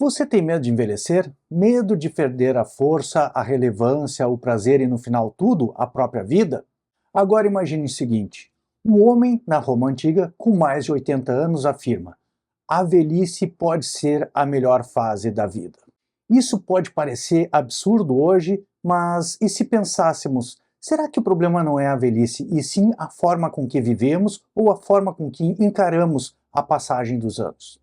Você tem medo de envelhecer? Medo de perder a força, a relevância, o prazer e no final tudo, a própria vida? Agora imagine o seguinte, um homem na Roma Antiga com mais de 80 anos afirma: a velhice pode ser a melhor fase da vida. Isso pode parecer absurdo hoje, mas e se pensássemos, será que o problema não é a velhice, e sim a forma com que vivemos ou a forma com que encaramos a passagem dos anos?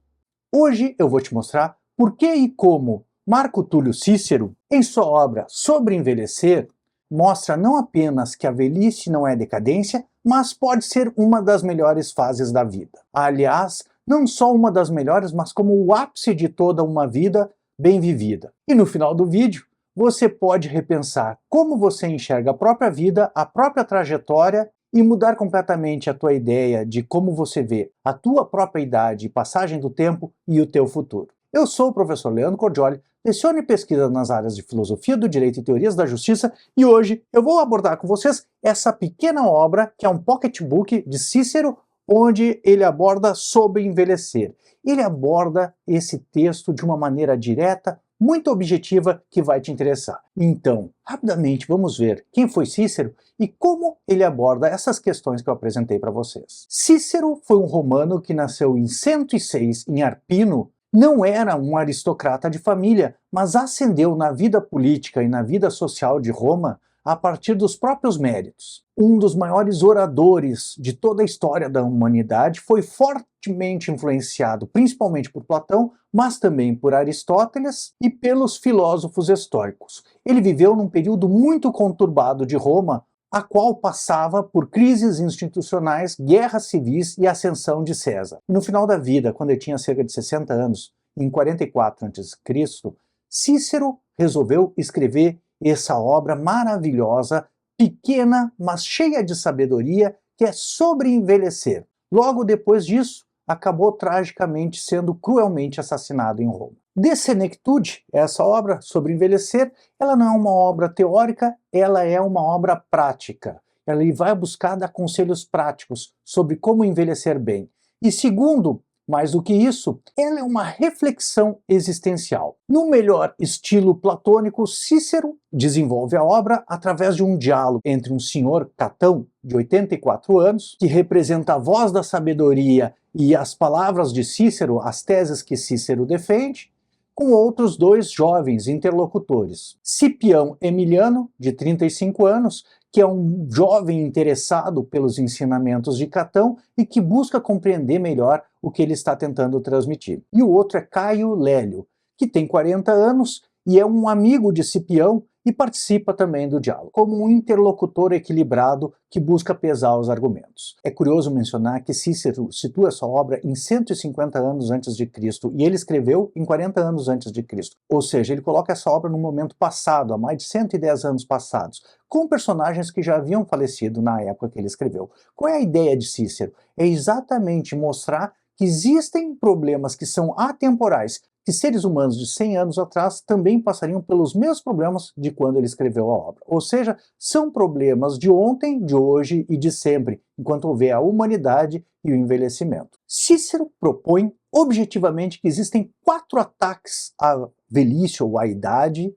Hoje eu vou te mostrar por que e como Marco Túlio Cícero, em sua obra Sobre Envelhecer, mostra não apenas que a velhice não é decadência, mas pode ser uma das melhores fases da vida. Aliás, não só uma das melhores, mas como o ápice de toda uma vida bem vivida. E no final do vídeo, você pode repensar como você enxerga a própria vida, a própria trajetória e mudar completamente a tua ideia de como você vê a tua própria idade, passagem do tempo e o teu futuro. Eu sou o professor Leandro Cordioli, leciono e pesquisa nas áreas de filosofia do direito e teorias da justiça, e hoje eu vou abordar com vocês essa pequena obra que é um pocketbook de Cícero, onde ele aborda sobre envelhecer. Ele aborda esse texto de uma maneira direta, muito objetiva, que vai te interessar. Então, rapidamente vamos ver quem foi Cícero e como ele aborda essas questões que eu apresentei para vocês. Cícero foi um romano que nasceu em 106 em Arpino. Não era um aristocrata de família, mas ascendeu na vida política e na vida social de Roma a partir dos próprios méritos. Um dos maiores oradores de toda a história da humanidade, foi fortemente influenciado principalmente por Platão, mas também por Aristóteles e pelos filósofos estoicos. Ele viveu num período muito conturbado de Roma, a qual passava por crises institucionais, guerras civis e ascensão de César. No final da vida, quando ele tinha cerca de 60 anos, em 44 a.C., Cícero resolveu escrever essa obra maravilhosa, pequena, mas cheia de sabedoria, que é Sobre Envelhecer. Logo depois disso, acabou tragicamente sendo cruelmente assassinado em Roma. De Senectude, essa obra sobre envelhecer, ela não é uma obra teórica, ela é uma obra prática. Ela vai buscar dar conselhos práticos sobre como envelhecer bem. E segundo, mais do que isso, ela é uma reflexão existencial. No melhor estilo platônico, Cícero desenvolve a obra através de um diálogo entre um senhor Catão, de 84 anos, que representa a voz da sabedoria e as palavras de Cícero, as teses que Cícero defende, com outros dois jovens interlocutores. Cipião Emiliano, de 35 anos, que é um jovem interessado pelos ensinamentos de Catão e que busca compreender melhor o que ele está tentando transmitir. E o outro é Caio Lélio, que tem 40 anos e é um amigo de Cipião e participa também do diálogo, como um interlocutor equilibrado que busca pesar os argumentos. É curioso mencionar que Cícero situa sua obra em 150 anos antes de Cristo e ele escreveu em 40 anos antes de Cristo. Ou seja, ele coloca essa obra no momento passado, há mais de 110 anos passados, com personagens que já haviam falecido na época que ele escreveu. Qual é a ideia de Cícero? É exatamente mostrar que existem problemas que são atemporais, que seres humanos de 100 anos atrás também passariam pelos mesmos problemas de quando ele escreveu a obra. Ou seja, são problemas de ontem, de hoje e de sempre, enquanto houver a humanidade e o envelhecimento. Cícero propõe objetivamente que existem 4 ataques à velhice ou à idade,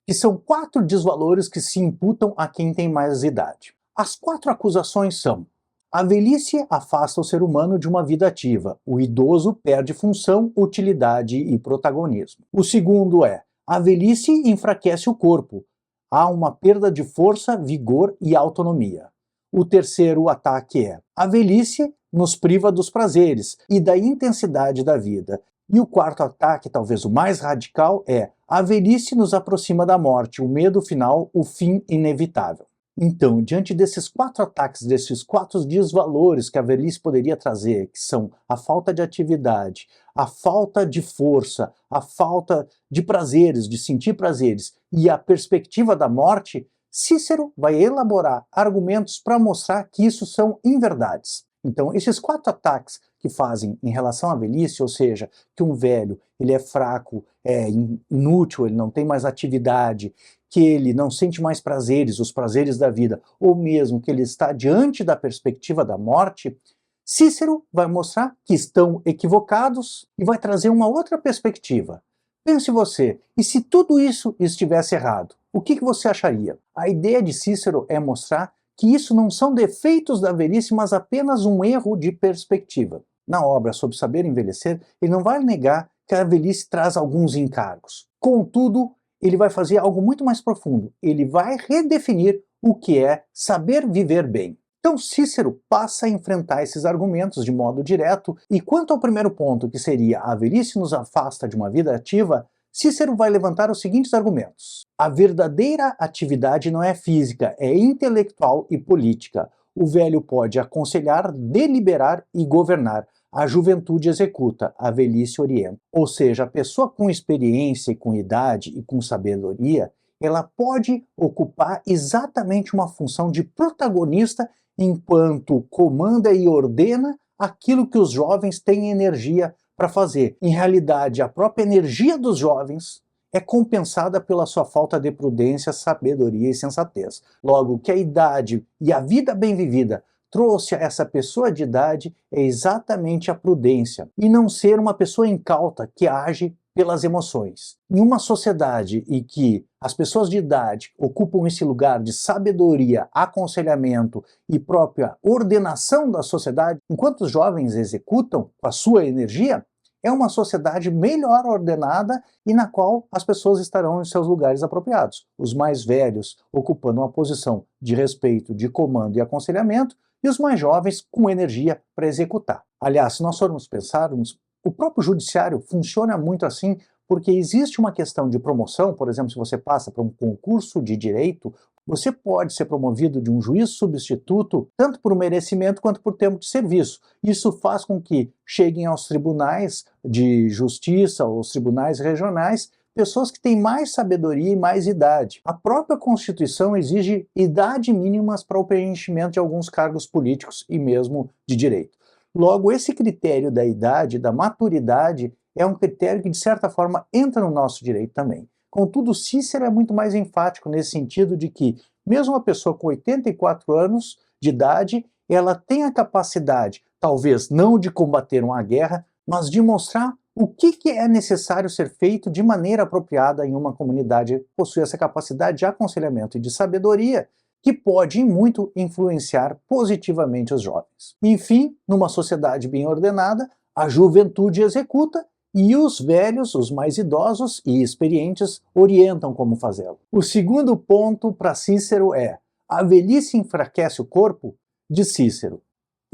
que são 4 desvalores que se imputam a quem tem mais idade. As 4 acusações são: a velhice afasta o ser humano de uma vida ativa. O idoso perde função, utilidade e protagonismo. O segundo é: a velhice enfraquece o corpo. Há uma perda de força, vigor e autonomia. O terceiro ataque é: a velhice nos priva dos prazeres e da intensidade da vida. E o quarto ataque, talvez o mais radical, é: a velhice nos aproxima da morte, o medo final, o fim inevitável. Então, diante desses 4 ataques, desses 4 desvalores que a velhice poderia trazer, que são a falta de atividade, a falta de força, a falta de prazeres, de sentir prazeres, e a perspectiva da morte, Cícero vai elaborar argumentos para mostrar que isso são inverdades. Então, esses 4 ataques que fazem em relação à velhice, ou seja, que um velho ele é fraco, é inútil, ele não tem mais atividade, que ele não sente mais prazeres, os prazeres da vida, ou mesmo que ele está diante da perspectiva da morte, Cícero vai mostrar que estão equivocados e vai trazer uma outra perspectiva. Pense você, e se tudo isso estivesse errado, o que você acharia? A ideia de Cícero é mostrar que isso não são defeitos da velhice, mas apenas um erro de perspectiva. Na obra sobre saber envelhecer, ele não vai negar que a velhice traz alguns encargos. Contudo, ele vai fazer algo muito mais profundo. Ele vai redefinir o que é saber viver bem. Então Cícero passa a enfrentar esses argumentos de modo direto, e quanto ao primeiro ponto, que seria a velhice nos afasta de uma vida ativa, Cícero vai levantar os seguintes argumentos. A verdadeira atividade não é física, é intelectual e política. O velho pode aconselhar, deliberar e governar. A juventude executa, a velhice orienta. Ou seja, a pessoa com experiência e com idade e com sabedoria, ela pode ocupar exatamente uma função de protagonista enquanto comanda e ordena aquilo que os jovens têm energia para fazer. Em realidade, a própria energia dos jovens é compensada pela sua falta de prudência, sabedoria e sensatez. Logo, que a idade e a vida bem vivida trouxe a essa pessoa de idade é exatamente a prudência, e não ser uma pessoa incauta que age pelas emoções. Em uma sociedade em que as pessoas de idade ocupam esse lugar de sabedoria, aconselhamento e própria ordenação da sociedade, enquanto os jovens executam com a sua energia, é uma sociedade melhor ordenada e na qual as pessoas estarão em seus lugares apropriados. Os mais velhos ocupando uma posição de respeito, de comando e aconselhamento, e os mais jovens com energia para executar. Aliás, se nós formos pensarmos, o próprio judiciário funciona muito assim, porque existe uma questão de promoção. Por exemplo, se você passa para um concurso de direito, você pode ser promovido de um juiz substituto, tanto por merecimento quanto por tempo de serviço. Isso faz com que cheguem aos tribunais de justiça, aos tribunais regionais, pessoas que têm mais sabedoria e mais idade. A própria Constituição exige idade mínimas para o preenchimento de alguns cargos políticos e mesmo de direito. Logo, esse critério da idade, da maturidade, é um critério que, de certa forma, entra no nosso direito também. Contudo, Cícero é muito mais enfático nesse sentido de que, mesmo uma pessoa com 84 anos de idade, ela tem a capacidade, talvez não de combater uma guerra, mas de mostrar o que é necessário ser feito de maneira apropriada em uma comunidade que possui essa capacidade de aconselhamento e de sabedoria, que pode muito influenciar positivamente os jovens. Enfim, numa sociedade bem ordenada, a juventude executa e os velhos, os mais idosos e experientes, orientam como fazê-lo. O segundo ponto para Cícero é: a velhice enfraquece o corpo? Diz Cícero.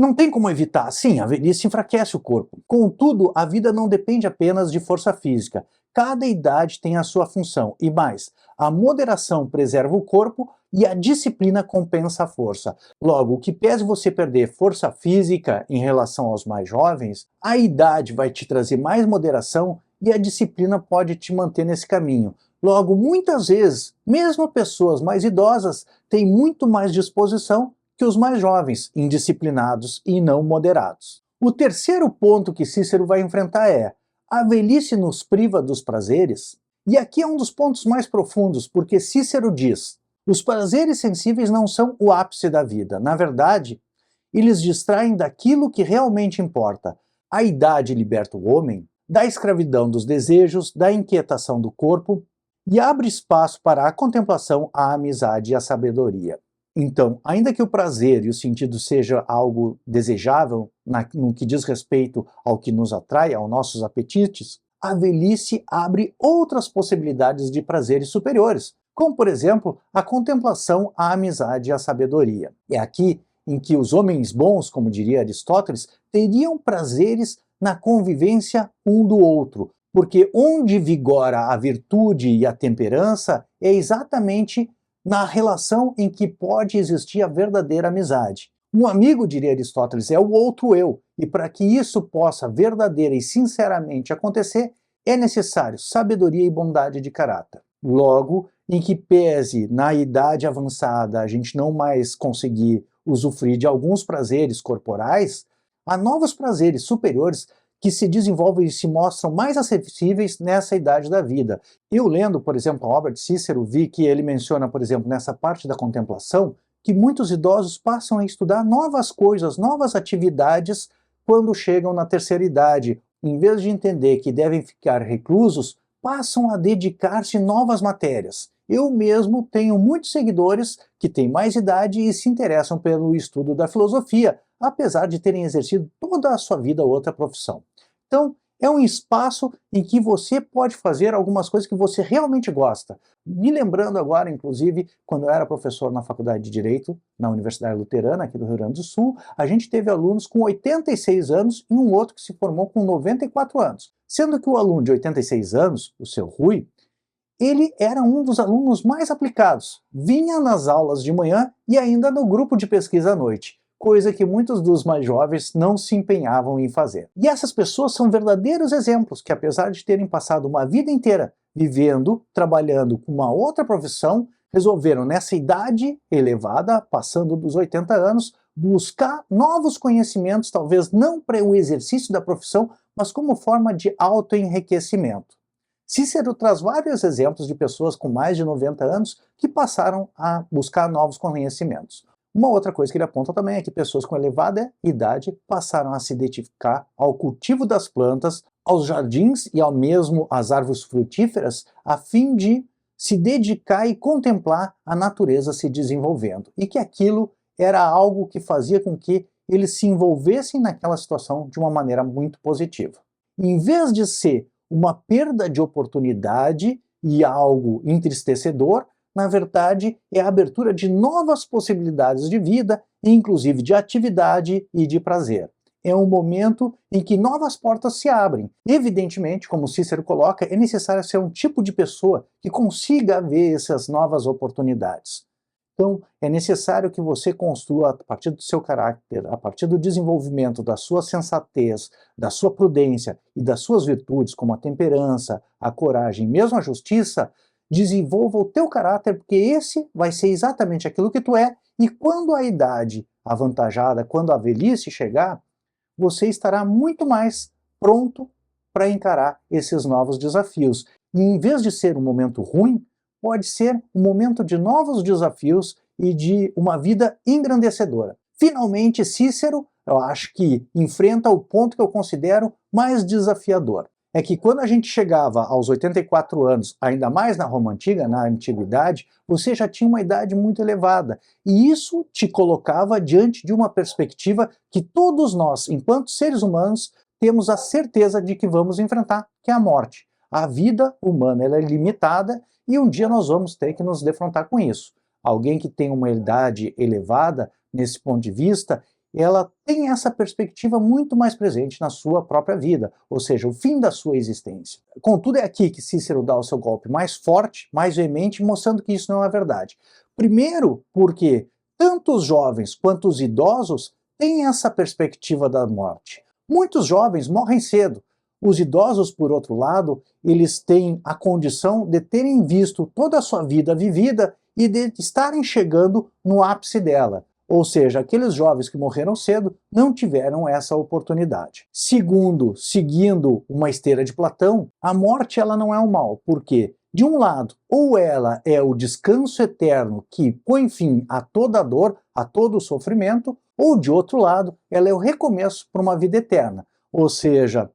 Não tem como evitar. Sim, a velhice enfraquece o corpo. Contudo, a vida não depende apenas de força física. Cada idade tem a sua função. E mais, a moderação preserva o corpo e a disciplina compensa a força. Logo, o que pese você perder força física em relação aos mais jovens, a idade vai te trazer mais moderação e a disciplina pode te manter nesse caminho. Logo, muitas vezes, mesmo pessoas mais idosas têm muito mais disposição que os mais jovens, indisciplinados e não moderados. O terceiro ponto que Cícero vai enfrentar é: a velhice nos priva dos prazeres? E aqui é um dos pontos mais profundos, porque Cícero diz: os prazeres sensíveis não são o ápice da vida. Na verdade, eles distraem daquilo que realmente importa. A idade liberta o homem da escravidão dos desejos, da inquietação do corpo e abre espaço para a contemplação, a amizade e a sabedoria. Então, ainda que o prazer e o sentido seja algo desejável no que diz respeito ao que nos atrai, aos nossos apetites, a velhice abre outras possibilidades de prazeres superiores, como, por exemplo, a contemplação, a amizade e a sabedoria. É aqui em que os homens bons, como diria Aristóteles, teriam prazeres na convivência um do outro, porque onde vigora a virtude e a temperança é exatamente na relação em que pode existir a verdadeira amizade. Um amigo, diria Aristóteles, é o outro eu, e para que isso possa verdadeira e sinceramente acontecer, é necessário sabedoria e bondade de caráter. Logo, em que pese na idade avançada a gente não mais conseguir usufruir de alguns prazeres corporais, há novos prazeres superiores que se desenvolvem e se mostram mais acessíveis nessa idade da vida. Eu, lendo, por exemplo, a obra de Cícero, vi que ele menciona, por exemplo, nessa parte da contemplação, que muitos idosos passam a estudar novas coisas, novas atividades quando chegam na terceira idade. Em vez de entender que devem ficar reclusos, passam a dedicar-se a novas matérias. Eu mesmo tenho muitos seguidores que têm mais idade e se interessam pelo estudo da filosofia, apesar de terem exercido toda a sua vida outra profissão. Então, é um espaço em que você pode fazer algumas coisas que você realmente gosta. Me lembrando agora, inclusive, quando eu era professor na Faculdade de Direito, na Universidade Luterana, aqui do Rio Grande do Sul, a gente teve alunos com 86 anos e um outro que se formou com 94 anos. Sendo que o aluno de 86 anos, o seu Rui, ele era um dos alunos mais aplicados. Vinha nas aulas de manhã e ainda no grupo de pesquisa à noite, coisa que muitos dos mais jovens não se empenhavam em fazer. E essas pessoas são verdadeiros exemplos que, apesar de terem passado uma vida inteira vivendo, trabalhando com uma outra profissão, resolveram nessa idade elevada, passando dos 80 anos, buscar novos conhecimentos, talvez não para o exercício da profissão, mas como forma de autoenriquecimento. Cícero traz vários exemplos de pessoas com mais de 90 anos que passaram a buscar novos conhecimentos. Uma outra coisa que ele aponta também é que pessoas com elevada idade passaram a se dedicar ao cultivo das plantas, aos jardins e ao mesmo às árvores frutíferas, a fim de se dedicar e contemplar a natureza se desenvolvendo. E que aquilo era algo que fazia com que eles se envolvessem naquela situação de uma maneira muito positiva. Em vez de ser uma perda de oportunidade e algo entristecedor, na verdade, é a abertura de novas possibilidades de vida, inclusive de atividade e de prazer. É um momento em que novas portas se abrem. Evidentemente, como Cícero coloca, é necessário ser um tipo de pessoa que consiga ver essas novas oportunidades. Então, é necessário que você construa, a partir do seu caráter, a partir do desenvolvimento da sua sensatez, da sua prudência e das suas virtudes, como a temperança, a coragem, mesmo a justiça, desenvolva o teu caráter, porque esse vai ser exatamente aquilo que tu é, e quando a idade avantajada, quando a velhice chegar, você estará muito mais pronto para encarar esses novos desafios. E em vez de ser um momento ruim, pode ser um momento de novos desafios e de uma vida engrandecedora. Finalmente, Cícero, eu acho que enfrenta o ponto que eu considero mais desafiador. É que quando a gente chegava aos 84 anos, ainda mais na Roma Antiga, na Antiguidade, você já tinha uma idade muito elevada. E isso te colocava diante de uma perspectiva que todos nós, enquanto seres humanos, temos a certeza de que vamos enfrentar, que é a morte. A vida humana ela é limitada e um dia nós vamos ter que nos defrontar com isso. Alguém que tem uma idade elevada, nesse ponto de vista, ela tem essa perspectiva muito mais presente na sua própria vida, ou seja, o fim da sua existência. Contudo, é aqui que Cícero dá o seu golpe mais forte, mais veemente, mostrando que isso não é verdade. Primeiro, porque tanto os jovens quanto os idosos têm essa perspectiva da morte. Muitos jovens morrem cedo. Os idosos, por outro lado, eles têm a condição de terem visto toda a sua vida vivida e de estarem chegando no ápice dela. Ou seja, aqueles jovens que morreram cedo não tiveram essa oportunidade. Segundo, seguindo uma esteira de Platão, a morte ela não é um mal, porque, de um lado, ou ela é o descanso eterno que põe fim a toda a dor, a todo o sofrimento, ou, de outro lado, ela é o recomeço para uma vida eterna. Ou seja,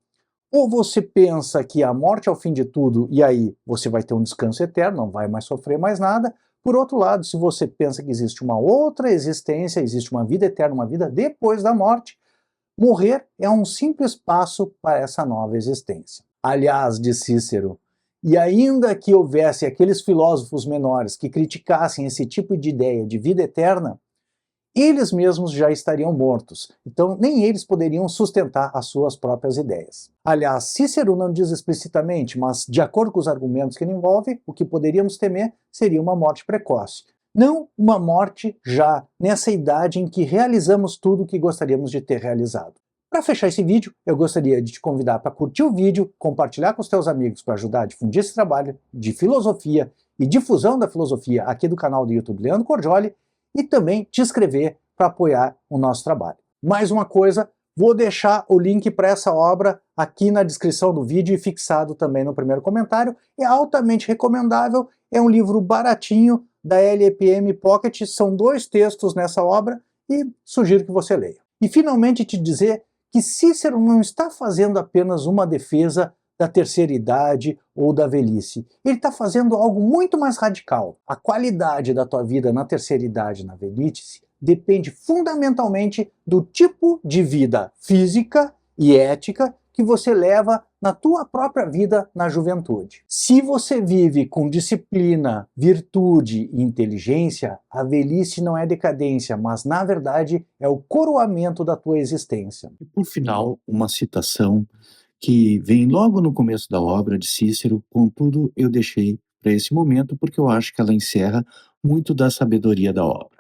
ou você pensa que a morte é o fim de tudo e aí você vai ter um descanso eterno, não vai mais sofrer mais nada. Por outro lado, se você pensa que existe uma outra existência, existe uma vida eterna, uma vida depois da morte, morrer é um simples passo para essa nova existência. Aliás, diz Cícero, e ainda que houvesse aqueles filósofos menores que criticassem esse tipo de ideia de vida eterna, eles mesmos já estariam mortos, então nem eles poderiam sustentar as suas próprias ideias. Aliás, Cícero não diz explicitamente, mas de acordo com os argumentos que ele envolve, o que poderíamos temer seria uma morte precoce. Não uma morte já nessa idade em que realizamos tudo o que gostaríamos de ter realizado. Para fechar esse vídeo, eu gostaria de te convidar para curtir o vídeo, compartilhar com os teus amigos para ajudar a difundir esse trabalho de filosofia e difusão da filosofia aqui do canal do YouTube Leandro Cordioli, e também te inscrever para apoiar o nosso trabalho. Mais uma coisa, vou deixar o link para essa obra aqui na descrição do vídeo e fixado também no primeiro comentário. É altamente recomendável, é um livro baratinho da LPM Pocket, são 2 textos nessa obra e sugiro que você leia. E finalmente te dizer que Cícero não está fazendo apenas uma defesa da terceira idade ou da velhice. Ele está fazendo algo muito mais radical. A qualidade da tua vida na terceira idade e na velhice depende fundamentalmente do tipo de vida física e ética que você leva na tua própria vida na juventude. Se você vive com disciplina, virtude e inteligência, a velhice não é decadência, mas na verdade é o coroamento da tua existência. E por final, uma citação que vem logo no começo da obra de Cícero, contudo eu deixei para esse momento porque eu acho que ela encerra muito da sabedoria da obra.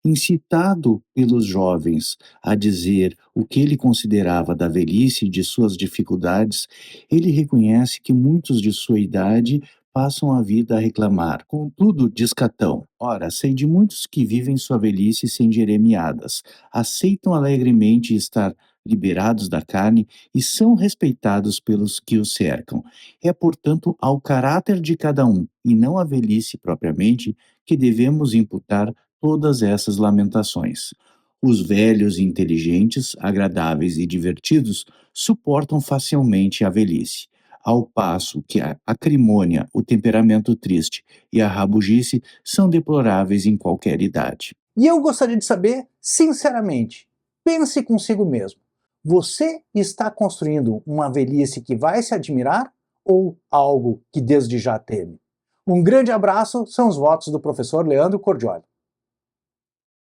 Incitado pelos jovens a dizer o que ele considerava da velhice e de suas dificuldades, ele reconhece que muitos de sua idade passam a vida a reclamar. Contudo, diz Catão, ora, sei de muitos que vivem sua velhice sem jeremiadas, aceitam alegremente estar liberados da carne e são respeitados pelos que os cercam. É, portanto, ao caráter de cada um, e não à velhice propriamente, que devemos imputar todas essas lamentações. Os velhos inteligentes, agradáveis e divertidos suportam facilmente a velhice, ao passo que a acrimônia, o temperamento triste e a rabugice são deploráveis em qualquer idade. E eu gostaria de saber, sinceramente, pense consigo mesmo. Você está construindo uma velhice que vai se admirar ou algo que desde já teme? Um grande abraço, são os votos do professor Leandro Cordioli.